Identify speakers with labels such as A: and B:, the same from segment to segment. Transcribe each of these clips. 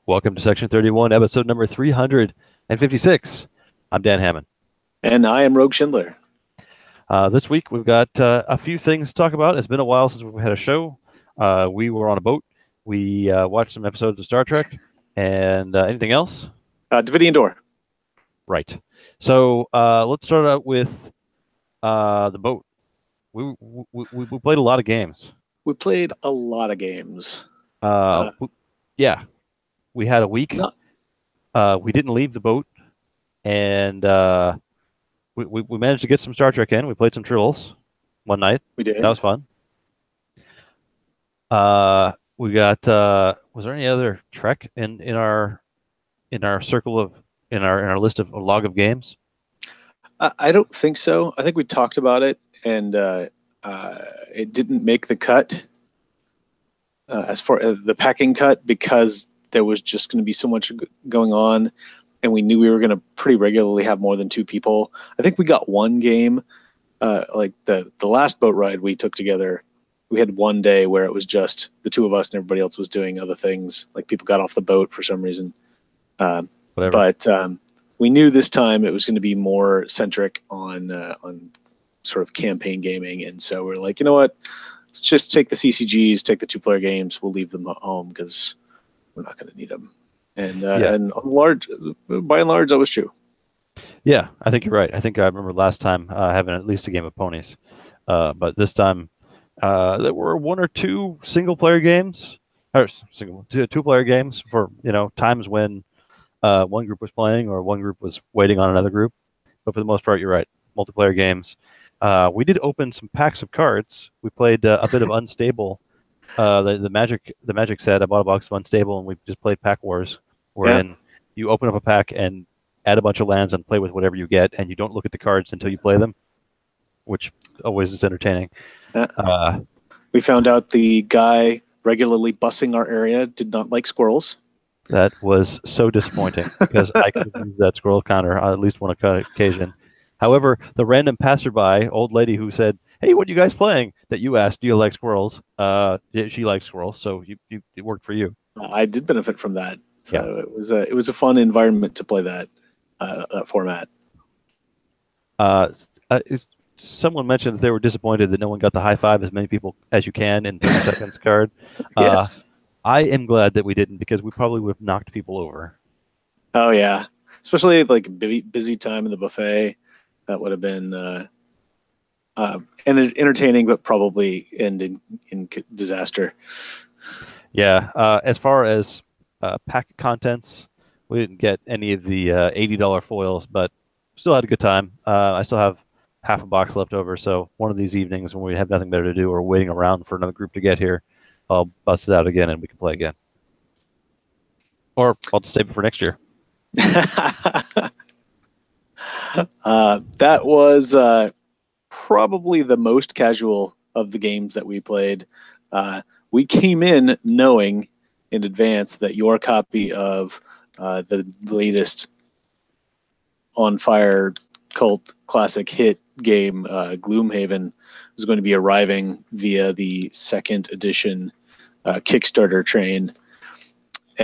A: Welcome to Section 31, episode number 356. I'm Dan Hammond.
B: And I am Rogue Schindler.
A: This week, we've got a few things to talk about. It's been a while since we've had a show. We were on a boat. We watched some episodes of Star Trek. And anything else?
B: Davidian Door.
A: Right. So let's start out with the boat. We played a lot of games.
B: We played a lot of games.
A: Yeah. We had a week. We didn't leave the boat. And we managed to get some Star Trek in. We played some Tribbles one night.
B: We did.
A: That was fun. We got. Was there any other Trek in our circle of in our list of log of games?
B: I don't think so. I think we talked about it, and it didn't make the cut as far as the packing cut because there was just going to be so much going on, and we knew we were going to pretty regularly have more than two people. I think we got one game, like the last boat ride we took together. We had one day where it was just the two of us and everybody else was doing other things. Like people got off the boat for some reason. But we knew this time it was going to be more centric on sort of campaign gaming. And so we're like, you know what? Let's just take the CCGs, take the two-player games. We'll leave them at home because we're not going to need them. And by and large, that was true.
A: Yeah, I think you're right. I think I remember last time having at least a game of ponies. But this time there were one or two single-player games, or two-player games for times when one group was playing or one group was waiting on another group. But for the most part, you're right. Multiplayer games. We did open some packs of cards. We played a bit of Unstable. The magic set. I bought a box of Unstable, and we just played Pack Wars, wherein you open up a pack and add a bunch of lands and play with whatever you get, and you don't look at the cards until you play them, which always is entertaining.
B: We found out the guy regularly bussing our area did not like squirrels.
A: That was so disappointing because I could have used that squirrel counter on at least one occasion. However, the random passerby, old lady who said, "Hey, what are you guys playing?" that you asked, "Do you like squirrels?" She likes squirrels, so it worked for you.
B: I did benefit from that. So yeah. It was a fun environment to play that format.
A: Someone mentioned that they were disappointed that no one got the high five as many people as you can in 30 seconds card.
B: Yes.
A: I am glad that we didn't because we probably would have knocked people over.
B: Oh yeah, especially like busy time in the buffet. That would have been entertaining, but probably end in disaster.
A: Yeah. As far as pack contents, we didn't get any of the $80 foils, but still had a good time. I still have half a box left over, so one of these evenings when we have nothing better to do or waiting around for another group to get here, I'll bust it out again and we can play again. Or I'll just save it for next year.
B: That was probably the most casual of the games that we played. We came in knowing in advance that your copy of the latest On Fire cult classic hit game, Gloomhaven, was going to be arriving via the second edition Kickstarter train.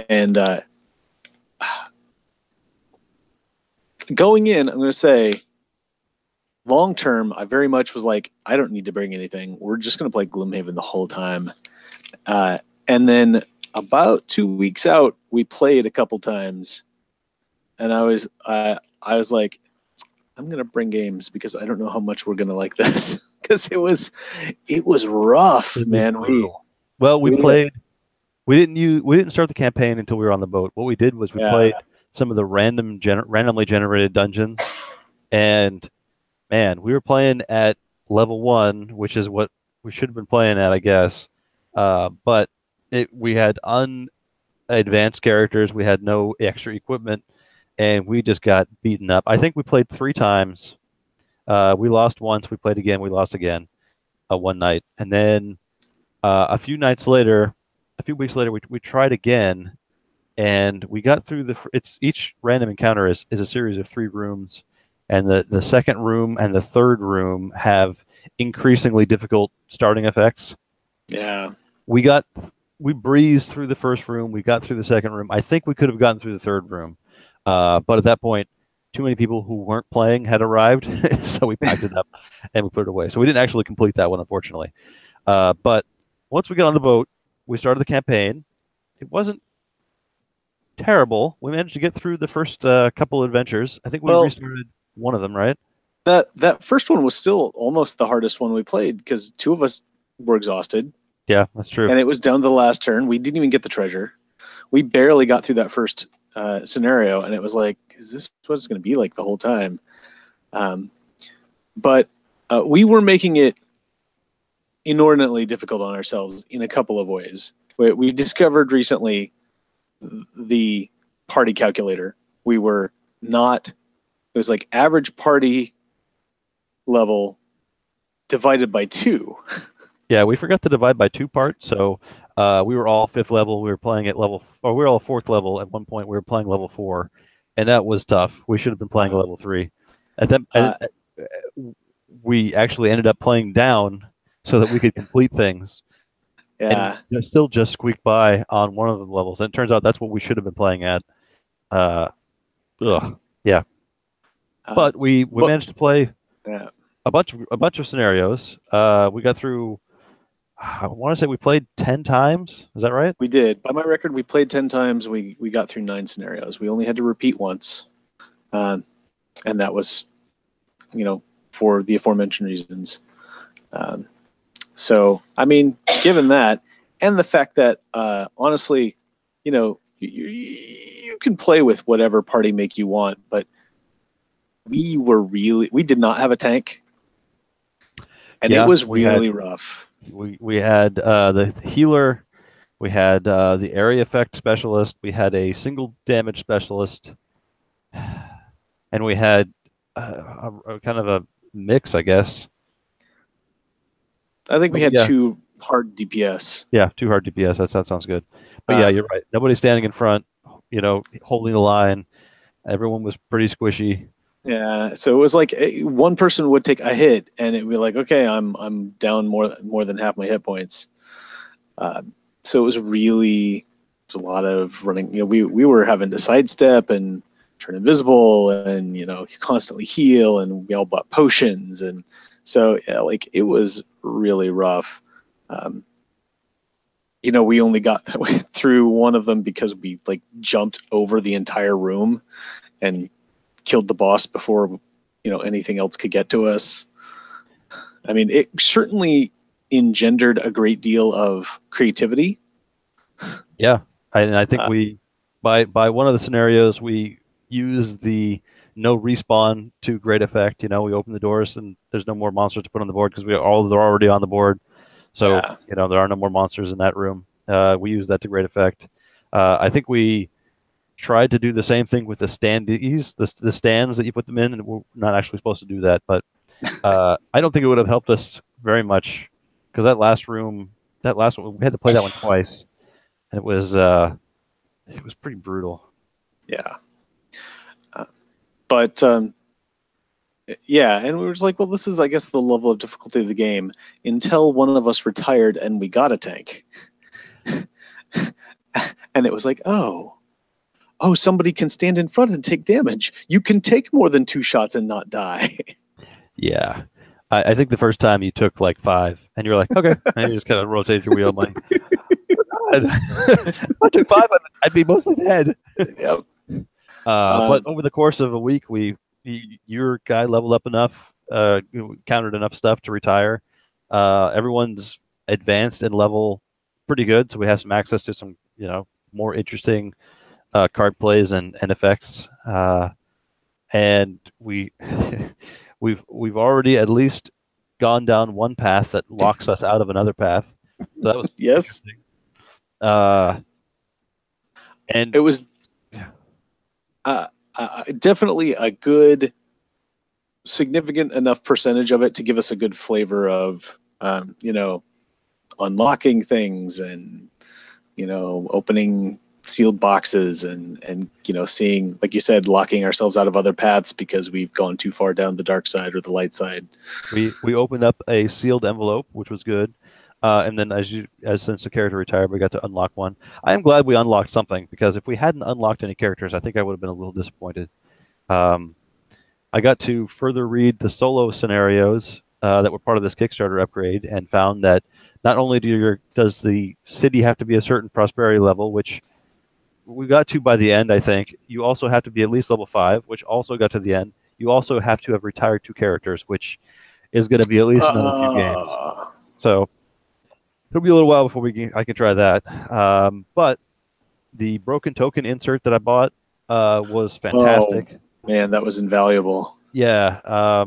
B: And going in, I'm going to say, long term, I very much was like, I don't need to bring anything. We're just going to play Gloomhaven the whole time. And then about 2 weeks out, we played a couple times, and I was like, I'm going to bring games because I don't know how much we're going to like this because it was rough, man.
A: We played. We didn't start the campaign until we were on the boat. What we did was we played some of the randomly generated dungeons, and man, we were playing at level 1, which is what we should have been playing at, I guess. But we had unadvanced characters. We had no extra equipment, and we just got beaten up. I think we played 3 times. We lost once. We played again. We lost again one night. And then a few weeks later, we tried again, and we got through each random encounter is a series of 3 rooms, and the second room and the third room have increasingly difficult starting effects.
B: Yeah.
A: We got we breezed through the first room. We got through the second room. I think we could have gotten through the third room, but at that point, too many people who weren't playing had arrived, so we packed it up and we put it away. So we didn't actually complete that one, unfortunately. But once we got on the boat, we started the campaign. It wasn't terrible. We managed to get through the first couple of adventures. I think we
B: Well,
A: restarted one of them, right?
B: that first one was still almost the hardest one we played because two of us were exhausted,
A: Yeah, that's true.
B: and it was down to the last turn. We didn't even get the treasure. We barely got through that first scenario, and it was like, is this what it's going to be like the whole time? But we were making it inordinately difficult on ourselves in a couple of ways. We discovered recently the party calculator. We were not, it was like average party level divided by 2.
A: Yeah, we forgot to divide by 2 parts. So we were all 5th level. We were playing at level, or we were all 4th level. At one point, we were playing level 4, and that was tough. We should have been playing level 3. At that, we actually ended up playing down so that we could complete things.
B: Yeah.
A: And still just squeaked by on one of the levels. And it turns out that's what we should have been playing at. Yeah. But we managed to play a bunch of scenarios. We got through. I want to say we played 10 times. Is that right?
B: We did. By my record, we played 10 times. We got through 9 scenarios. We only had to repeat once, and that was, for the aforementioned reasons. So, I mean, given that, and the fact that, honestly, you can play with whatever party make you want, but we did not have a tank, and it was really rough.
A: We had the healer, we had the area effect specialist, we had a single damage specialist, and we had a kind of a mix, I guess.
B: I think we had 2 hard DPS.
A: Yeah, 2 hard DPS. That sounds good. But yeah, you're right. Nobody standing in front, holding the line. Everyone was pretty squishy.
B: Yeah, so it was like one person would take a hit, and it'd be like, okay, I'm down more than half my hit points. So it was a lot of running. We were having to sidestep and turn invisible, and constantly heal, and we all bought potions, and so yeah, like it was really rough. We only got that way through one of them because we like jumped over the entire room and killed the boss before anything else could get to us. I mean, it certainly engendered a great deal of creativity.
A: Yeah, and I think we by one of the scenarios we used the no respawn to great effect. We open the doors and there's no more monsters to put on the board because they're already on the board. So there are no more monsters in that room. We use that to great effect. I think we tried to do the same thing with the standees, the stands that you put them in, and we're not actually supposed to do that. But I don't think it would have helped us very much because that last one, we had to play that one twice, and it was pretty brutal.
B: Yeah. But yeah, and we were just like, well, this is, I guess, the level of difficulty of the game until one of us retired and we got a tank. And it was like, oh, somebody can stand in front and take damage. You can take more than 2 shots and not die.
A: Yeah. I think the first time you took like 5 and you're like, okay. And you just kind of rotate your wheel. I'm like, if I took 5, I'd be mostly dead.
B: Yep.
A: But over the course of a week, your guy leveled up enough, countered enough stuff to retire. Everyone's advanced in level pretty good, so we have some access to some, more interesting card plays and effects. And we've already at least gone down one path that locks us out of another path. So that was
B: yes.
A: And
B: it was definitely a good, significant enough percentage of it to give us a good flavor of, unlocking things and, opening sealed boxes and seeing, like you said, locking ourselves out of other paths because we've gone too far down the dark side or the light side.
A: We opened up a sealed envelope, which was good. And then since the character retired, we got to unlock one. I am glad we unlocked something, because if we hadn't unlocked any characters, I think I would have been a little disappointed. Um, I got to further read the solo scenarios that were part of this Kickstarter upgrade, and found that not only does the city have to be a certain prosperity level, which we got to by the end, I think. You also have to be at least level 5, which also got to the end. You also have to have retired 2 characters, which is going to be at least another few games. So it'll be a little while before I can try that. But the broken token insert that I bought was fantastic.
B: Oh, man, that was invaluable.
A: Yeah.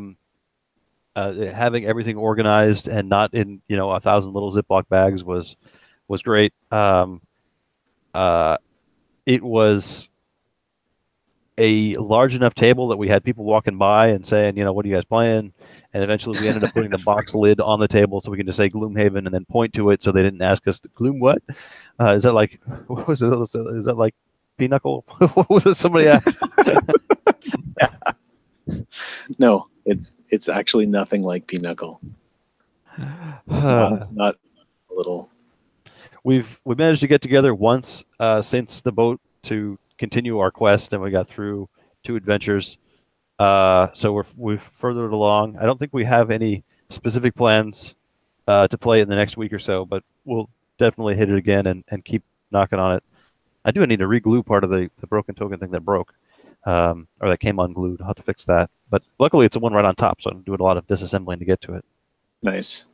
A: Having everything organized and not in 1,000 little Ziploc bags was great. It was a large enough table that we had people walking by and saying, what are you guys playing? And eventually we ended up putting the box lid on the table so we can just say Gloomhaven and then point to it, so they didn't ask us, Gloom what? Is that like, what was it? Is that like Pinochle? What was it somebody asked?
B: No, it's actually nothing like Pinochle. Not a little.
A: We managed to get together once since the boat to continue our quest, and we got through 2 adventures. So we've furthered along. I don't think we have any specific plans to play in the next week or so, but we'll definitely hit it again and keep knocking on it. I do need to re-glue part of the broken token thing that broke, or that came unglued. I'll have to fix that. But luckily it's the one right on top, so I'm doing a lot of disassembling to get to it.
B: Nice.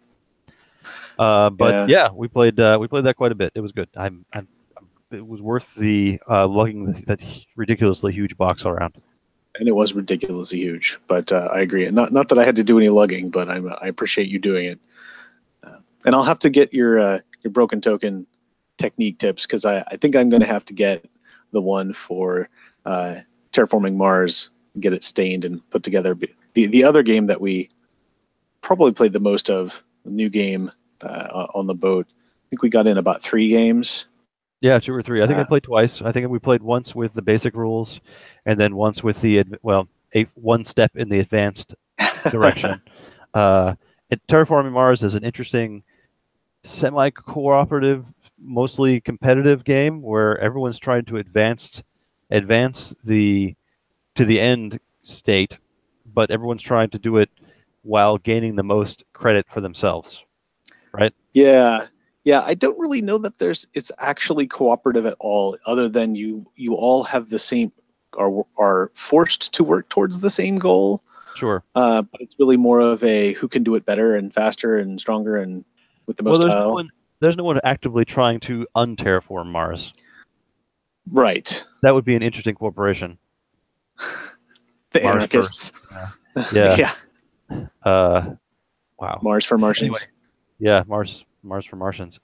A: But yeah, we played that quite a bit. It was good. It was worth the lugging that ridiculously huge box around.
B: And it was ridiculously huge, but I agree. Not that I had to do any lugging, but I appreciate you doing it. And I'll have to get your broken token technique tips, because I think I'm going to have to get the one for Terraforming Mars, get it stained and put together. The other game that we probably played the most of, the new game on the boat, I think we got in about 3 games.
A: Yeah, 2 or 3. I think I played twice. I think we played once with the basic rules, and then once with the one step in the advanced direction. Terraforming Mars is an interesting semi-cooperative, mostly competitive game where everyone's trying to advance to the end state, but everyone's trying to do it while gaining the most credit for themselves, right?
B: Yeah. I don't really know that it's actually cooperative at all, other than you all have the same, are forced to work towards the same goal.
A: Sure.
B: But it's really more of a who can do it better and faster and stronger and with the most tile.
A: There's no one actively trying to unterraform Mars.
B: Right.
A: That would be an interesting corporation.
B: The Mars anarchists.
A: Yeah.
B: Wow. Mars for Martians.
A: Anyway, yeah, Mars for Martians.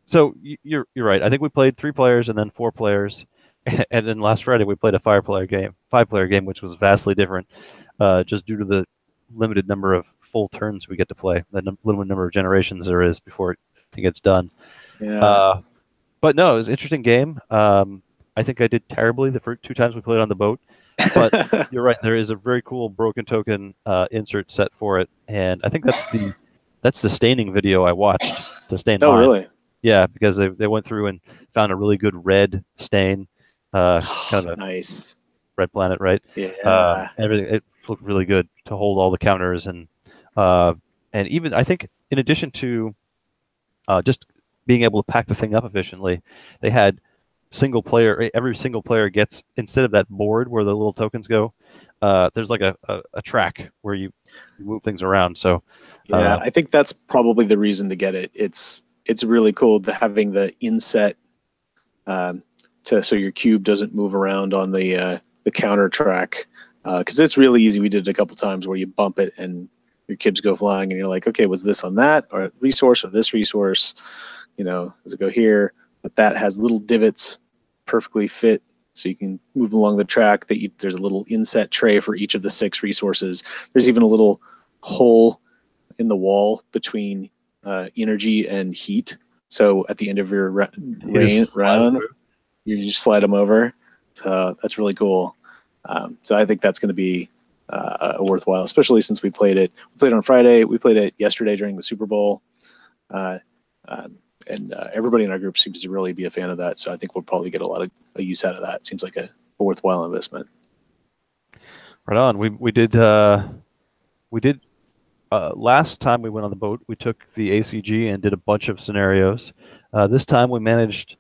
A: So you're right. I think we played 3 players and then 4 players, and then last Friday we played a 5-player game, which was vastly different, just due to the limited number of full turns we get to play, the limited number of generations there is before it gets done.
B: Yeah.
A: But no, it was an interesting game. I think I did terribly the first 2 times we played on the boat. But you're right. There is a very cool broken token insert set for it, and I think that's the staining video I watched. The stain.
B: Oh, really?
A: Yeah, because they went through and found a really good red stain, kind of a
B: nice
A: red planet, right?
B: Yeah.
A: Everything, it looked really good to hold all the counters, and even I think in addition to just being able to pack the thing up efficiently, they had every single player gets, instead of that board where the little tokens go, there's like a track where you move things around. So
B: yeah, I think that's probably the reason to get it. It's really cool having the inset so your cube doesn't move around on the counter track, because it's really easy. We did it a couple times where you bump it and your cubes go flying, and you're like, okay, was this on that or resource or this resource? Does it go here? But that has little divots perfectly fit, so you can move along the track. There's a little inset tray for each of the 6 resources. There's even a little hole in the wall between energy and heat. So at the end of your round, you just slide them over. So that's really cool. So I think that's going to be worthwhile, especially since we played it. We played it on Friday. We played it yesterday during the Super Bowl. And everybody in our group seems to really be a fan of that. So I think we'll probably get a lot of use out of that. It seems like a worthwhile investment.
A: Right on. We did last time we went on the boat, we took the ACG and did a bunch of scenarios. This time we managed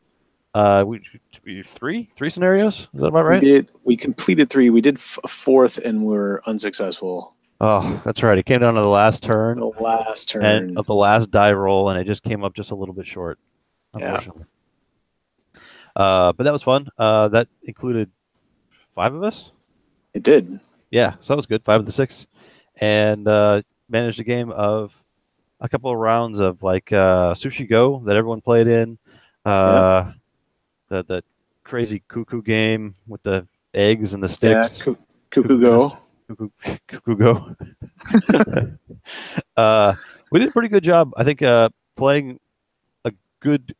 A: three scenarios. Is that about right?
B: We completed 3. We did a 4th and we're unsuccessful.
A: Oh, that's right. It came down to the last turn.
B: The last turn.
A: And of the last die roll, and it just came up just a little bit short, unfortunately. Yeah. But that was fun. That included 5 of us.
B: It did.
A: Yeah, so that was good. 5 of the 6. And managed a game of a couple of rounds of like Sushi Go that everyone played in. The crazy cuckoo game with the eggs and the sticks.
B: Yeah, Cuckoo Go.
A: Cuckoo Go. We did a pretty good job, I think, playing a good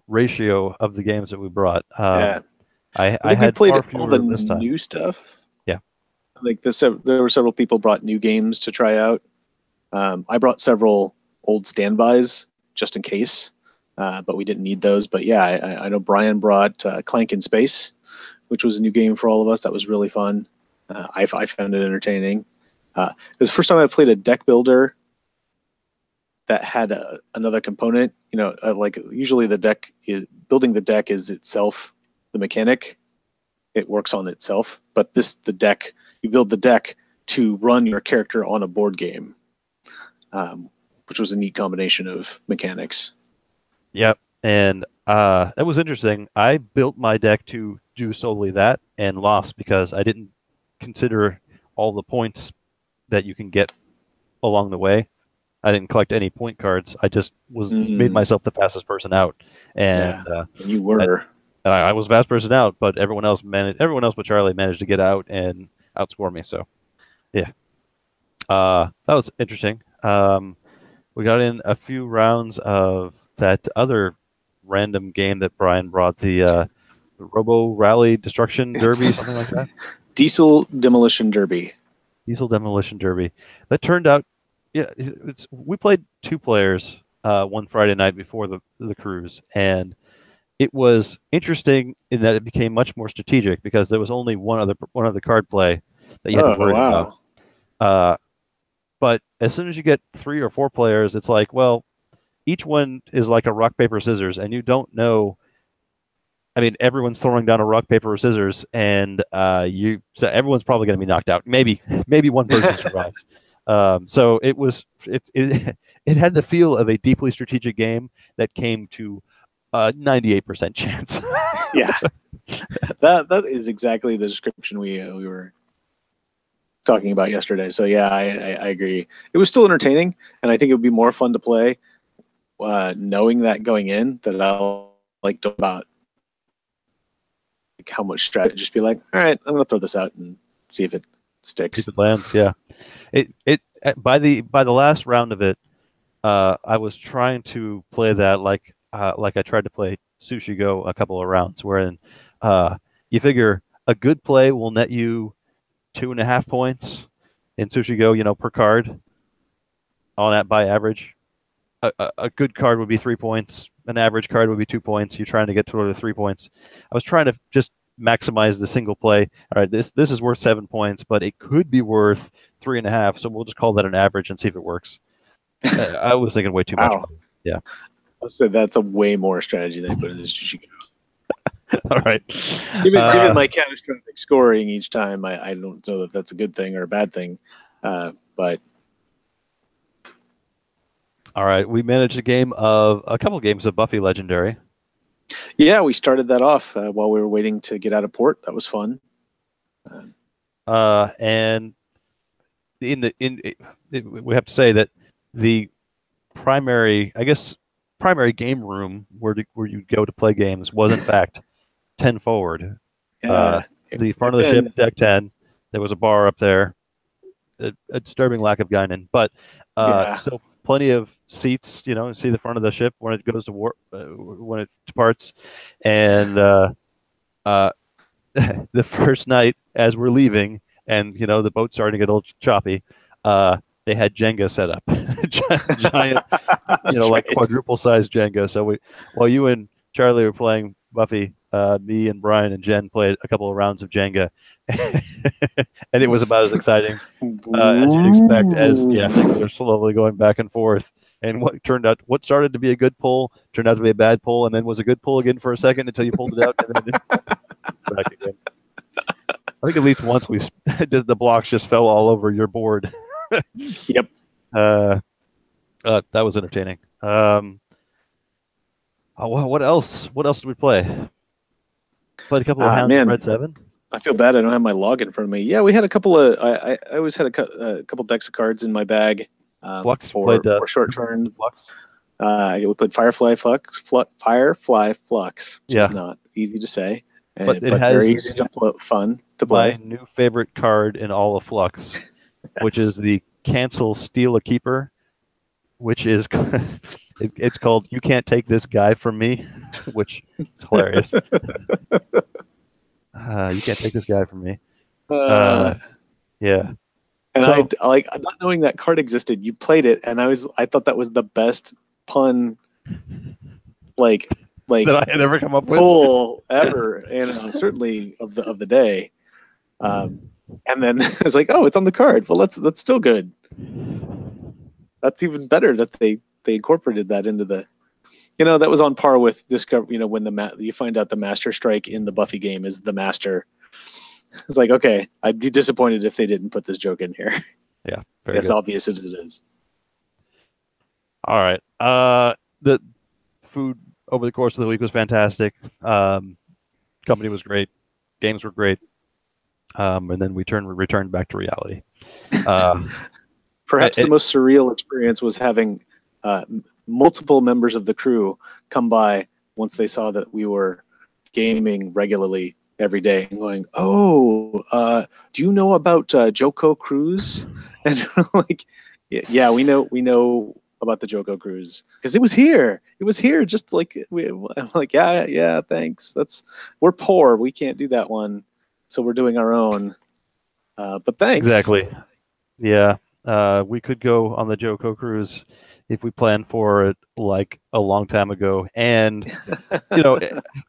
A: ratio of the games that we brought.
B: I
A: had
B: we played
A: all
B: the new stuff.
A: Yeah,
B: like there were several people brought new games to try out. I brought several old standbys just in case, but we didn't need those. But yeah, I know Brian brought Clank in Space, which was a new game for all of us. That was really fun. I found it entertaining. It was the first time I played a deck builder that had another component. You know, like usually building the deck is itself the mechanic. It works on itself, but you build the deck to run your character on a board game, which was a neat combination of mechanics.
A: Yep, and that was interesting. I built my deck to do solely that and lost because I didn't consider all the points that you can get along the way. I didn't collect any point cards. I just made myself the fastest person out, and
B: you were.
A: I was the fastest person out, but everyone else but Charlie managed to get out and outscore me. So, yeah, that was interesting. We got in a few rounds of that other random game that Brian brought, the Robo Rally Destruction Derby, something like that.
B: Diesel Demolition Derby.
A: Diesel Demolition Derby. That turned out, yeah, we played 2 players one Friday night before the cruise, and it was interesting in that it became much more strategic because there was only one other card play that you had to worry about. But as soon as you get 3 or 4 players, it's like, well, each one is like a rock, paper, scissors, and you don't know. I mean, everyone's throwing down a rock, paper, or scissors, and so everyone's probably going to be knocked out. Maybe one person survives. So it had the feel of a deeply strategic game that came to 98% chance.
B: Yeah, that is exactly the description we were talking about yesterday. So yeah, I agree. It was still entertaining, and I think it would be more fun to play knowing that going in that I'll like about how much strategy. Just be like, all right, I'm gonna throw this out and see if it sticks.
A: If it lands, yeah. It by the last round of it, I was trying to play that like I tried to play Sushi Go a couple of rounds, wherein you figure a good play will net you 2.5 points in Sushi Go, per card by average. A good card would be 3 points. An average card would be 2 points. You're trying to get toward the 3 points. I was trying to just maximize the single play. All right, this is worth 7 points, but it could be worth 3.5. So we'll just call that an average and see if it works. I was thinking way too much. Yeah.
B: So that's a way more strategy than I put in this Sushi Go.
A: All right.
B: Given my catastrophic scoring each time, I don't know if that's a good thing or a bad thing, but.
A: All right, we managed a couple games of Buffy Legendary.
B: Yeah, we started that off while we were waiting to get out of port. That was fun.
A: And we have to say that the primary game room where you go to play games was in fact 10 forward. The front of the ship, deck 10. There was a bar up there. A disturbing lack of guinan, but still plenty of seats. See the front of the ship when it goes to warp, when it departs, and the first night as we're leaving, and the boat's starting to get a little choppy. They had Jenga set up, giant, like quadruple sized Jenga. So while you and Charlie were playing Buffy, me and Brian and Jen played a couple of rounds of Jenga, and it was about as exciting as you'd expect. As things are slowly going back and forth, and what started to be a good pull turned out to be a bad pull, and then was a good pull again for a second until you pulled it out, and then it didn't back again. I think at least once the blocks just fell all over your board.
B: Yep.
A: That was entertaining. What else? What else did we play? Played a couple of Hounds of Red 7.
B: I feel bad I don't have my log in front of me. Yeah, we had a couple of. I always had a couple decks of cards in my bag.
A: Flux
B: for short turn.
A: Flux.
B: We played Firefly Flux, which is not easy to say, but very easy fun to play.
A: My new favorite card in all of Flux, which is the Cancel Steal a Keeper, which is it's called You Can't Take This Guy From Me, which is hilarious. You can't take this guy from me. Yeah.
B: And not knowing that card existed, you played it, and I thought that was the best pun, like
A: that I had ever come up with,
B: pull ever, and certainly of the day. And then I was like, oh, it's on the card. Well, that's still good. That's even better that they incorporated that into the. That was on par with Discover. When you find out the Master Strike in the Buffy game is the Master. It's like, okay, I'd be disappointed if they didn't put this joke in here.
A: Yeah,
B: as obvious as it is.
A: All right. The food over the course of the week was fantastic. Company was great. Games were great. And then we returned back to reality.
B: Perhaps the most surreal experience was having multiple members of the crew come by once they saw that we were gaming regularly every day and going, oh, do you know about Joko Cruise? And like, yeah, we know about the Joko Cruise because it was here. It was here. Just like I'm like, yeah, thanks. We're poor. We can't do that one, so we're doing our own. But thanks.
A: Exactly. Yeah, we could go on the Joko Cruise if we planned for it like a long time ago. And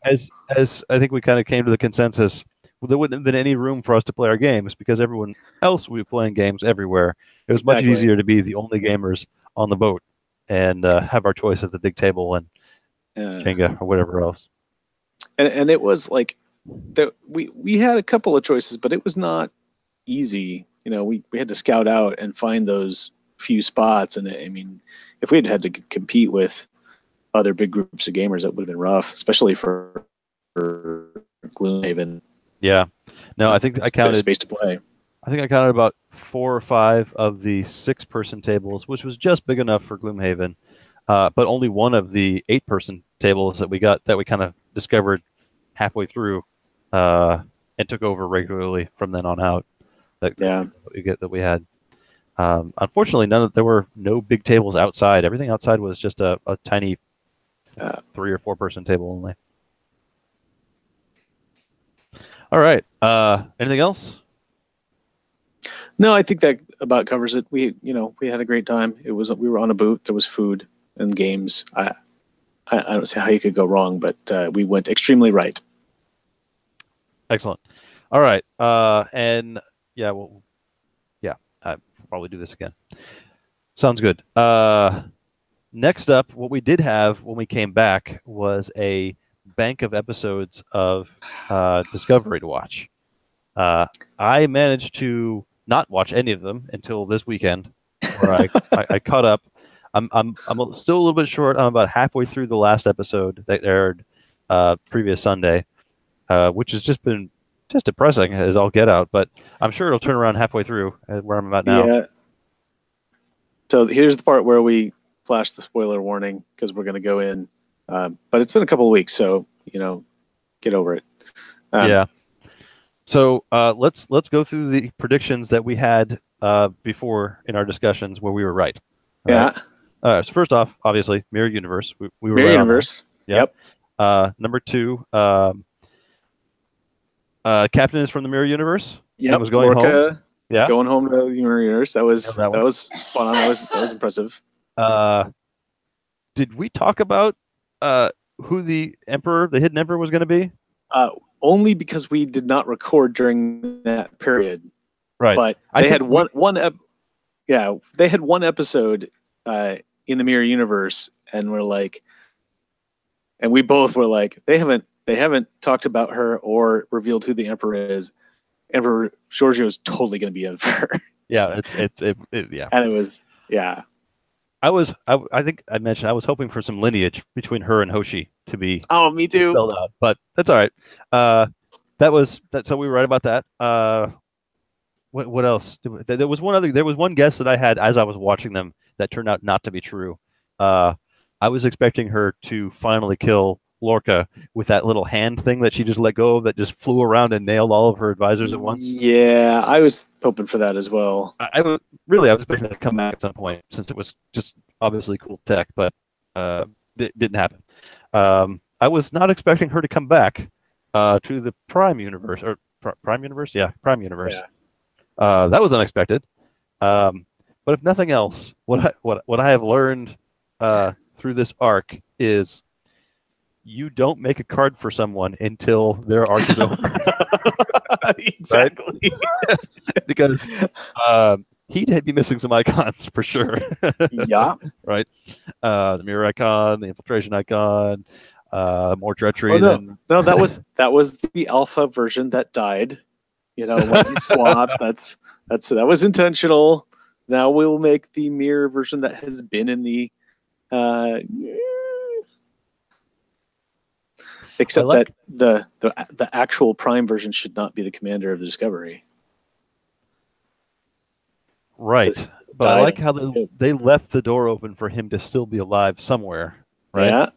A: as I think we kind of came to the consensus, there wouldn't have been any room for us to play our games because everyone else would be playing games everywhere. It was much easier to be the only gamers on the boat and have our choice at the big table and Jenga or whatever else.
B: And it was like we had a couple of choices, but it was not easy. We had to scout out and find those few spots, and I mean, if we had to compete with other big groups of gamers, that would have been rough, especially for Gloomhaven.
A: Yeah, no, I think I counted
B: space to play.
A: I think I counted about 4 or 5 of the 6-person tables, which was just big enough for Gloomhaven, but only one of the 8-person tables that we kind of discovered halfway through and took over regularly from then on out. That we had. Unfortunately, there were no big tables outside. Everything outside was just a tiny 3 or 4-person table only. All right. Anything else?
B: No, I think that about covers it. We had a great time. We were on a boat. There was food and games. I don't see how you could go wrong, but we went extremely right.
A: Excellent. All right. And yeah, I'll probably do this again. Sounds good. Next up, what we did have when we came back was a bank of episodes of Discovery to watch. I managed to not watch any of them until this weekend, where I caught up. I'm still a little bit short. I'm about halfway through the last episode that aired previous Sunday, which has just been depressing as all get out. But I'm sure it'll turn around halfway through where I'm at now.
B: Yeah. So here's the part where we flash the spoiler warning because we're going to go in. But it's been a couple of weeks, so get over it.
A: Yeah. So let's go through the predictions that we had before in our discussions where we were right.
B: Yeah.
A: So first off, obviously, Mirror Universe. We were
B: Mirror
A: right
B: Universe.
A: Yep. Number 2, Captain is from the Mirror Universe.
B: Yep,
A: was going home.
B: Lorca
A: Yeah,
B: going home to the universe. That was
A: that one.
B: spot on. That was impressive.
A: Did we talk about who the emperor, the hidden emperor, was going to be?
B: Only because we did not record during that period.
A: Right.
B: But they had they had one episode in the Mirror Universe, and we both were like, they haven't talked about her or revealed who the Emperor is. Emperor Giorgio is totally going to be Emperor.
A: Yeah, yeah.
B: And it was, yeah.
A: I think I mentioned I was hoping for some lineage between her and Hoshi to be
B: Me too.
A: spelled out, but that's all right. That was that. So we were right about that. What else? There was one other. There was one guess that I had as I was watching them that turned out not to be true. I was expecting her to finally kill Lorca with that little hand thing that she just let go of that just flew around and nailed all of her advisors at once.
B: Yeah, I was hoping for that as well.
A: I was expecting her to come back at some point since it was just obviously cool tech, but it didn't happen. I was not expecting her to come back to the Prime universe or Prime universe, yeah, Prime universe. Yeah. That was unexpected. But if nothing else, what I have learned through this arc is you don't make a card for someone until their arc is over.
B: Exactly.
A: Because he'd be missing some icons for sure.
B: Yeah.
A: Right. The mirror icon, the infiltration icon, more treachery.
B: No, that was the alpha version that died. When you swap, that was intentional. Now we'll make the mirror version that has been in the except that the actual Prime version should not be the commander of the Discovery.
A: Right. But I like how they left the door open for him to still be alive somewhere. Right.
B: Yeah.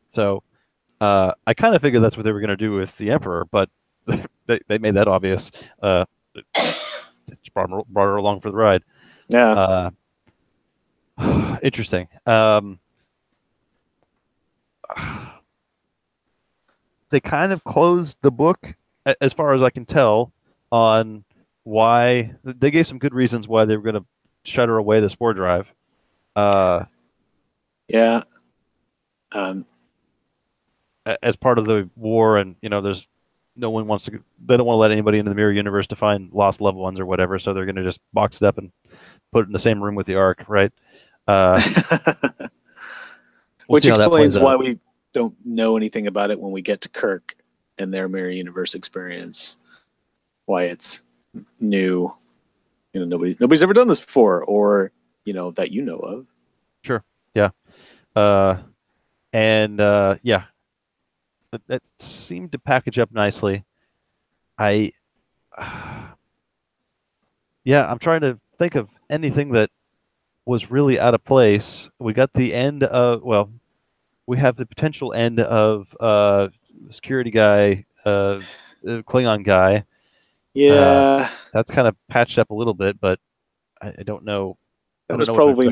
A: So I kind of figured that's what they were going to do with the Emperor, but they made that obvious. Just brought her along for the ride.
B: Yeah.
A: Interesting. They kind of closed the book, as far as I can tell, on why they gave some good reasons why they were going to shutter away the spore drive.
B: Yeah.
A: As part of the war, and there's no one wants to. They don't want to let anybody into the mirror universe to find lost loved ones or whatever, so they're going to just box it up and put it in the same room with the Ark, right?
B: Which explains why we don't know anything about it when we get to Kirk and their mirror universe experience. Why it's new. Nobody's ever done this before, or that you know of.
A: Sure. Yeah. Yeah. That seemed to package up nicely. I'm trying to think of anything that was really out of place. We got the end of, we have the potential end of security guy, Klingon guy.
B: Yeah.
A: That's kind of patched up a little bit, but I don't know.
B: That was probably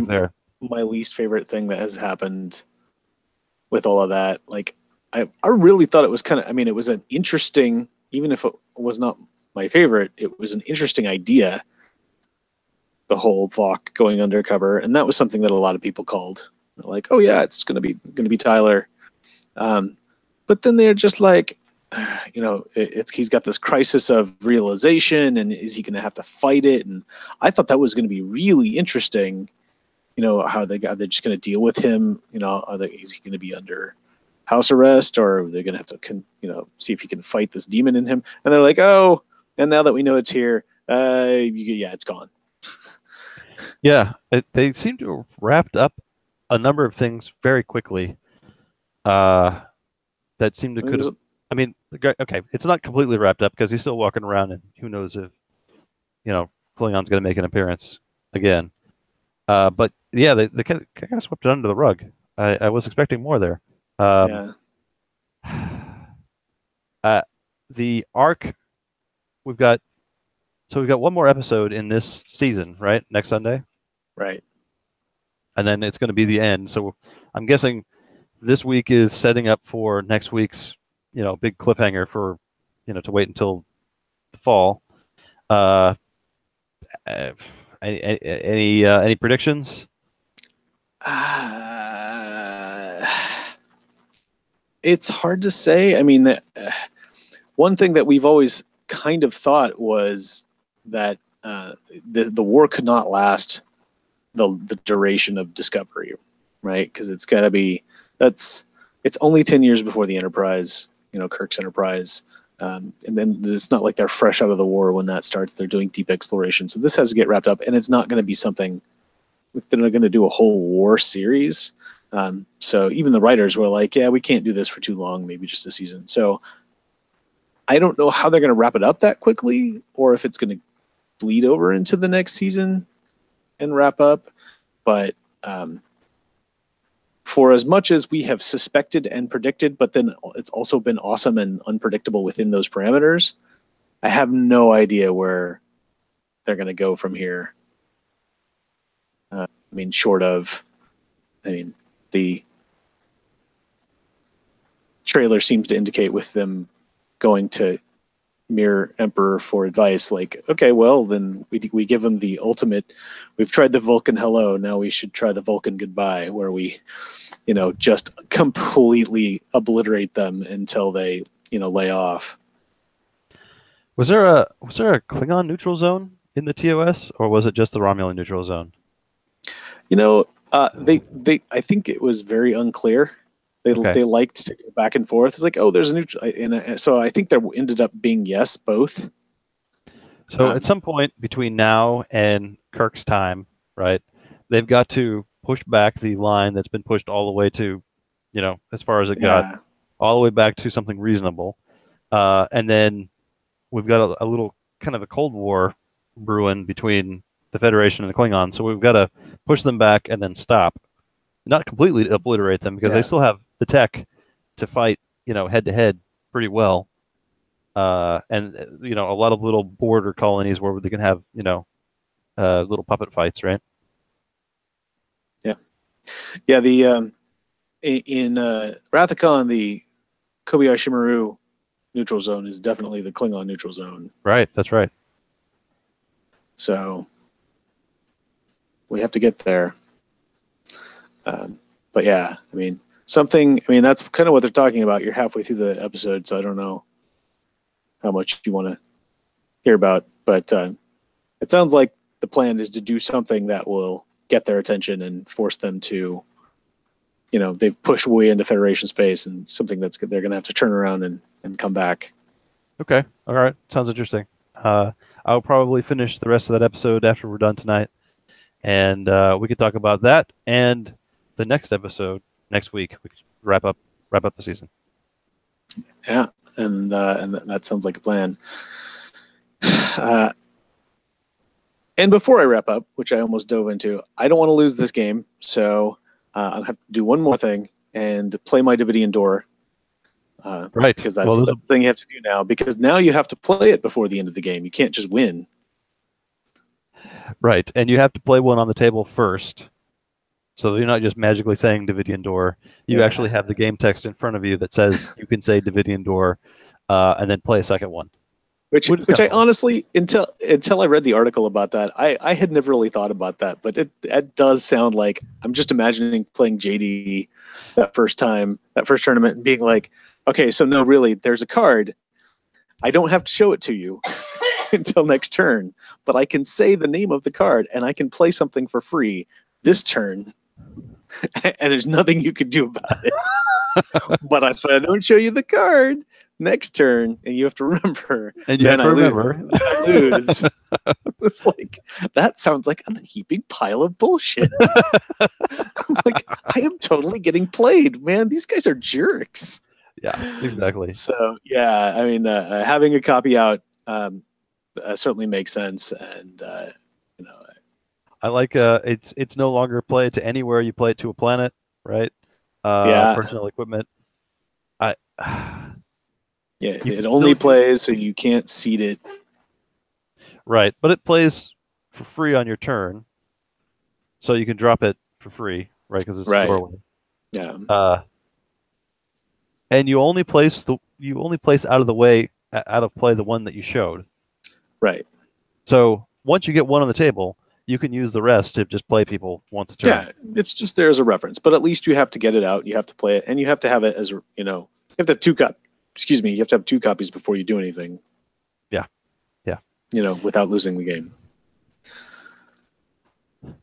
B: my least favorite thing that has happened with all of that. Like, I really thought it was it was an interesting, even if it was not my favorite, it was an interesting idea. The whole Vok going undercover, and that was something that a lot of people called. They're like, oh yeah, it's gonna be Tyler. But then they're just like, he's got this crisis of realization, and is he gonna have to fight it? And I thought that was gonna be really interesting. How they're just gonna deal with him. Is he gonna be under house arrest, or are they gonna have to see if he can fight this demon in him? And they're like, oh, and now that we know it's here, it's gone.
A: Yeah, they seem to have wrapped up a number of things very quickly. That seemed to could have. I mean, okay, it's not completely wrapped up because he's still walking around, and who knows if Klingon's going to make an appearance again. But yeah, they kind of swept it under the rug. I was expecting more there. The arc we've got one more episode in this season, right? Next Sunday.
B: Right.
A: And then it's going to be the end. So I'm guessing this week is setting up for next week's, big cliffhanger for, to wait until the fall. Uh, uh, any predictions?
B: It's hard to say. I mean, one thing that we've always kind of thought was that the war could not last the duration of Discovery, right? Because it's got to be it's only 10 years before the Enterprise, Kirk's Enterprise. And then it's not like they're fresh out of the war when that starts. They're doing deep exploration. So this has to get wrapped up, and it's not going to be something they're not going to do a whole war series. So even the writers were like, yeah, we can't do this for too long, maybe just a season. So I don't know how they're going to wrap it up that quickly, or if it's going to bleed over into the next season and wrap up. But for as much as we have suspected and predicted, but then it's also been awesome and unpredictable within those parameters, I have no idea where they're going to go from here. Short of, the trailer seems to indicate with them going to Mirror Emperor for advice, like, okay, well, then we give them the ultimate, we've tried the Vulcan hello, now we should try the Vulcan goodbye, where we, just completely obliterate them until they, lay off.
A: Was there a Klingon neutral zone in the TOS, or was it just the Romulan neutral zone?
B: I think it was very unclear. They liked to go back and forth. It's like, oh, there's a neutral, and so I think there ended up being both.
A: So at some point between now and Kirk's time, right, they've got to push back the line that's been pushed all the way to, as far as it got, all the way back to something reasonable. And then we've got a little kind of a Cold War brewing between the Federation and the Klingons. So we've got to push them back and then stop. Not completely obliterate them, because they still have the tech to fight, head to head pretty well. And a lot of little border colonies where they can have, little puppet fights, right?
B: Yeah. The in Rathacon, the Kobayashi Maru neutral zone is definitely the Klingon neutral zone.
A: Right. That's right.
B: So we have to get there. But yeah, that's kind of what they're talking about. You're halfway through the episode, so I don't know how much you want to hear about, but it sounds like the plan is to do something that will get their attention and force them to, they've pushed way into Federation space, and something they're going to have to turn around and come back.
A: Okay. All right. Sounds interesting. I'll probably finish the rest of that episode after we're done tonight, and we can talk about that and the next episode next week. We can wrap up the season.
B: Yeah, and that sounds like a plan. And before I wrap up, which I almost dove into, I don't want to lose this game, so I'll have to do one more thing and play my Davidian Door.
A: Right.
B: Because that's the thing you have to do now, because now you have to play it before the end of the game. You can't just win.
A: Right, and you have to play one on the table first. So you're not just magically saying Davidian Door. You actually have the game text in front of you that says you can say Davidian Door, and then play a second one.
B: Which I honestly, until I read the article about that, I had never really thought about that. But it does sound like, I'm just imagining playing JD that first tournament, and being like, okay, so no, really, there's a card. I don't have to show it to you until next turn, but I can say the name of the card, and I can play something for free this turn, and there's nothing you can do about it. But if I don't show you the card next turn, and you have to remember,
A: and you have to remember,
B: I lose. It's like, that sounds like a heaping pile of bullshit. Like, I am totally getting played, man. These guys are jerks.
A: Yeah, exactly.
B: So yeah, having a copy out certainly makes sense, and
A: I like it's no longer play it to anywhere, you play it to a planet, right? Personal equipment.
B: It only plays, so you can't seed it.
A: Right, but it plays for free on your turn, so you can drop it for free, right? Because it's a doorway.
B: Yeah.
A: And you only place out of play the one that you showed.
B: Right.
A: So once you get one on the table, you can use the rest to just play people once a turn.
B: Yeah, it's just there as a reference, but at least you have to get it out. You have to play it, and you have to have it as you have to have two you have to have 2 copies before you do anything.
A: Yeah.
B: Without losing the game.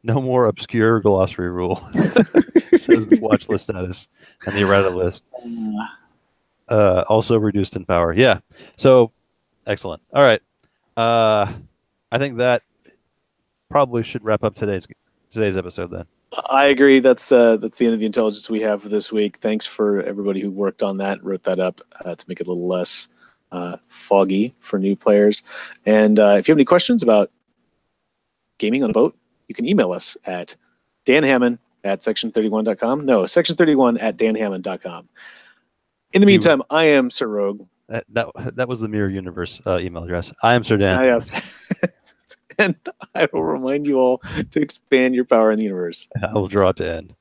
A: No more obscure glossary rule. Says the watch list status and the errata list. Also reduced in power. Yeah. So excellent. All right. I think that probably should wrap up today's episode then.
B: I agree. That's the end of the intelligence we have for this week. Thanks for everybody who worked on that, wrote that up to make it a little less foggy for new players. And if you have any questions about gaming on a boat, you can email us at danhammond@section31.com. No, section31@danhammond.com. In the meantime, I am Sir Rogue.
A: That was the Mirror Universe email address. I am Sir Dan.
B: Yes. And I will remind you all to expand your power in the universe.
A: I will draw to end.